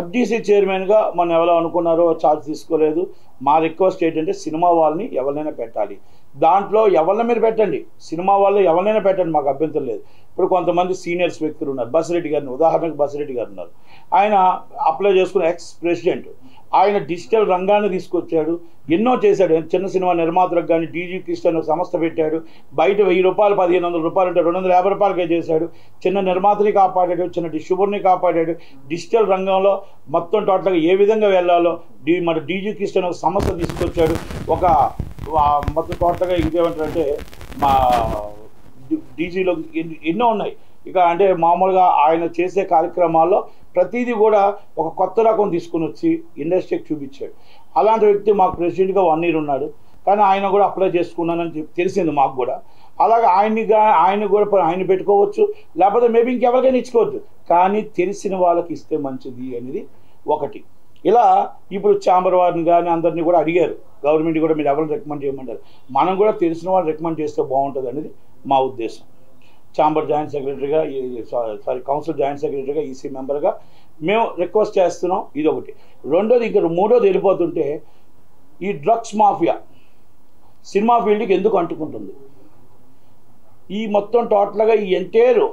FDC చైర్మన్గా మనం ఎవరో అనుకున్నారో ఛార్జ్ తీసుకోలేదు. మా రిక్వెస్ట్ ఏంటంటే సినిమా వాళ్ళని ఎవరినైనా పెట్టాలి, దాంట్లో ఎవరిని మీరు పెట్టండి, సినిమా వాళ్ళు ఎవరినైనా పెట్టండి, మాకు అభ్యంతరం లేదు. ఇప్పుడు కొంతమంది సీనియర్స్ వ్యక్తులు ఉన్నారు, బసిరెడ్డి గారిని ఉదాహరణకు బసిరెడ్డి గారు ఉన్నారు. ఆయన అప్లై చేసుకున్న ఎక్స్ ప్రెసిడెంట్, ఆయన డిజిటల్ రంగాన్ని తీసుకొచ్చాడు, ఎన్నో చేశాడు. చిన్న సినిమా నిర్మాతలకు కానీ డీజీ కృష్ణ సంస్థ పెట్టాడు, బయట 1000 రూపాయలు 1500 రూపాయలు అంటే 250 రూపాయలకే చేశాడు. చిన్న నిర్మాతని కాపాడాడు, చిన్న డిస్ట్రిబ్యూటర్ని కాపాడాడు. డిజిటల్ రంగంలో మొత్తం టోటల్గా ఏ విధంగా వెళ్ళాలో మన డీజీ కృష్ణ సంస్థ తీసుకొచ్చాడు. ఒక మొత్తం టోటల్గా ఇంకేమంటారంటే మా డీజీలో ఎన్నో ఉన్నాయి. ఇక అంటే మామూలుగా ఆయన చేసే కార్యక్రమాల్లో ప్రతిదీ కూడా ఒక కొత్త రకం తీసుకుని వచ్చి ఇండస్ట్రీకి చూపించాడు. అలాంటి వ్యక్తి మాకు ప్రెసిడెంట్గా 1 year ఉన్నాడు, కానీ ఆయన కూడా అప్లై చేసుకున్నానని తెలిసింది మాకు కూడా. అలాగే ఆయన కూడా ఆయన పెట్టుకోవచ్చు, లేకపోతే మేబీ ఇంకెవరికైనా ఇచ్చుకోవచ్చు, కానీ తెలిసిన వాళ్ళకి ఇస్తే మంచిది అనేది ఒకటి. ఇలా ఇప్పుడు ఛాంబర్ వారిని కానీ అందరినీ కూడా అడిగారు, గవర్నమెంట్ కూడా మీరు ఎవరిని రికమెండ్ చేయమంటారు, మనం కూడా తెలిసిన వాళ్ళు రికమెండ్ చేస్తే బాగుంటుంది అనేది మా ఉద్దేశం. ఛాంబర్ జాయింట్ సెక్రటరీగా కౌన్సిల్ జాయింట్ సెక్రటరీగా ఈసీ మెంబర్గా మేము రిక్వెస్ట్ చేస్తున్నాం. ఇది ఒకటి. రెండోది, ఇంకా మూడోది వెళ్ళిపోతుంటే ఈ డ్రగ్స్ మాఫియా సినిమా ఫీల్డ్కి ఎందుకు అంటుకుంటుంది? ఈ మొత్తం టోటల్గా ఈ ఎంటైర్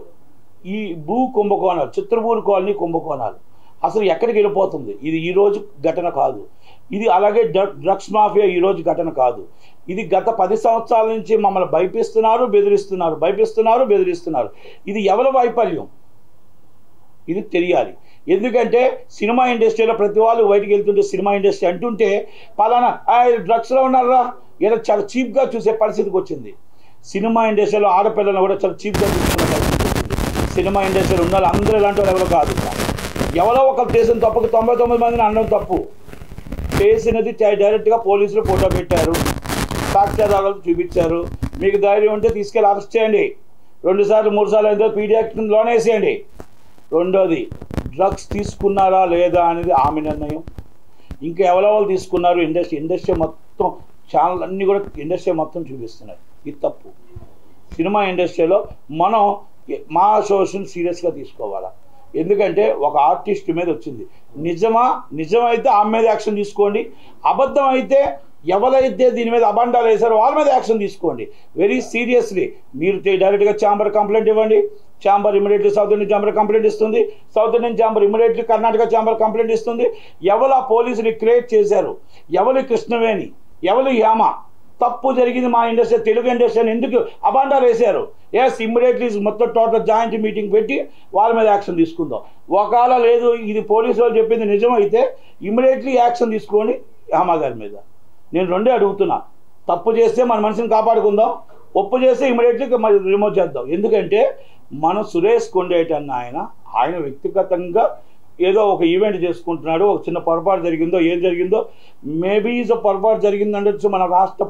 ఈ భూ కుంభకోణాలు, చిత్రభూమి కాలనీ కుంభకోణాలు అసలు ఎక్కడికి వెళ్ళిపోతుంది? ఇది ఈరోజు ఘటన కాదు. ఇది అలాగే డ్రగ్స్ మాఫియా ఈరోజు ఘటన కాదు. ఇది గత 10 సంవత్సరాల నుంచి మమ్మల్ని భయపిస్తున్నారు, బెదిరిస్తున్నారు. ఇది ఎవరి వైఫల్యం? ఇది తెలియాలి. ఎందుకంటే సినిమా ఇండస్ట్రీలో ప్రతి వాళ్ళు బయటికి వెళ్తుంటే సినిమా ఇండస్ట్రీ అంటుంటే పలానా డ్రగ్స్లో ఉన్నారా ఇలా చాలా చీప్గా చూసే పరిస్థితికి వచ్చింది. సినిమా ఇండస్ట్రీలో ఆడపిల్లలను కూడా చాలా చీప్గా చూసుకునే పరిస్థితి వచ్చింది. సినిమా ఇండస్ట్రీలో ఉన్న వాళ్ళు అందరూ ఇలాంటి వాళ్ళు ఎవరో కాదు. ఎవరో ఒకరు చేసిన తప్పుకు 99 మందిని అనడం తప్పు. చేసినది డైరెక్ట్గా పోలీసులు ఫోటో పెట్టారు, సాక్ష్యాధారాలు చూపించారు. మీకు ధైర్యం ఉంటే తీసుకెళ్ళి అరెస్ట్ చేయండి, 2 సార్లు 3 సార్లు అయితే పీడీ యాక్ట్ లోన్ వేసేయండి. రెండోది, డ్రగ్స్ తీసుకున్నారా లేదా అనేది ఆమె నిర్ణయం. ఇంకా ఎవరెవరు తీసుకున్నారు ఇండస్ట్రీ మొత్తం ఛానల్ అన్నీ కూడా ఇండస్ట్రీ మొత్తం చూపిస్తున్నాయి. ఇది తప్పు. సినిమా ఇండస్ట్రీలో మనం మా సోషల్ సీరియస్గా తీసుకోవాలా? ఎందుకంటే ఒక ఆర్టిస్ట్ మీద వచ్చింది, నిజమైతే ఆమె మీద యాక్షన్ తీసుకోండి, అబద్ధం అయితే ఎవరైతే దీని మీద అబండాలు వేశారో వాళ్ళ మీద యాక్షన్ తీసుకోండి. వెరీ సీరియస్లీ మీరు డైరెక్ట్గా ఛాంబర్ కంప్లైంట్ ఇవ్వండి. Chamber immediately South Indian chamber complaint ఇస్తుంది, South Indian chamber immediately Karnataka chamber complaint ఇస్తుంది. ఎవరు ఆ పోలీసుని క్రియేట్ చేశారు, ఎవరు కృష్ణవేణి, ఎవరు యామ, తప్పు జరిగింది మా ఇండస్ట్రీ, తెలుగు ఇండస్ట్రీ ఎందుకు అబాండాలు వేశారు? ఎస్, ఇమ్మీడియట్లీ మొత్తం టోటల్ జాయింట్ మీటింగ్ పెట్టి వాళ్ళ మీద యాక్షన్ తీసుకుందాం. ఒకవేళ లేదు ఇది పోలీసు వాళ్ళు చెప్పింది నిజమైతే ఇమ్మీడియట్లీ యాక్షన్ తీసుకోండి యామ గారి మీద. నేను రెండే అడుగుతున్నా. తప్పు చేస్తే మన మనిషిని కాపాడుకుందాం, ఒప్పు చేస్తే ఇమ్మీడియట్లీ రిమూవ్ చేద్దాం. ఎందుకంటే మనం సురేష్ కొండేటి అన్న ఆయన వ్యక్తిగతంగా ఏదో ఒక ఈవెంట్ చేసుకుంటున్నాడు, ఒక చిన్న పొరపాటు జరిగిందో ఏం జరిగిందో, మేబీ పొరపాటు జరిగిందండొచ్చు మన రాష్ట్ర